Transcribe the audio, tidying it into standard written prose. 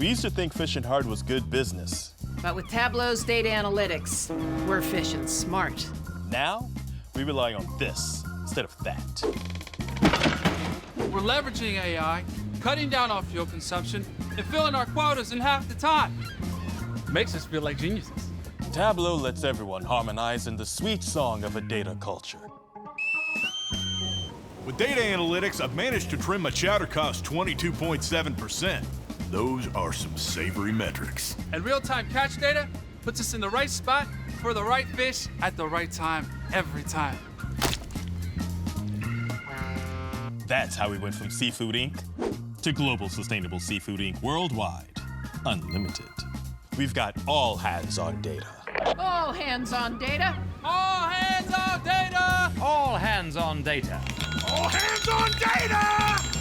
We used to think fishing hard was good business. But with Tableau's data analytics, we're fishing smart. Now, we rely on this instead of that. We're leveraging AI, cutting down our fuel consumption, and filling our quotas in half the time. Makes us feel like geniuses. Tableau lets everyone harmonize in the sweet song of a data culture. With data analytics, I've managed to trim my chowder cost 22.7%. Those are some savory metrics. And real-time catch data puts us in the right spot for the right fish at the right time, every time. That's how we went from Seafood Inc. to Global Sustainable Seafood Inc. Worldwide, unlimited. We've got all hands on data. All hands on data. All hands on data! All hands on data. All hands on data!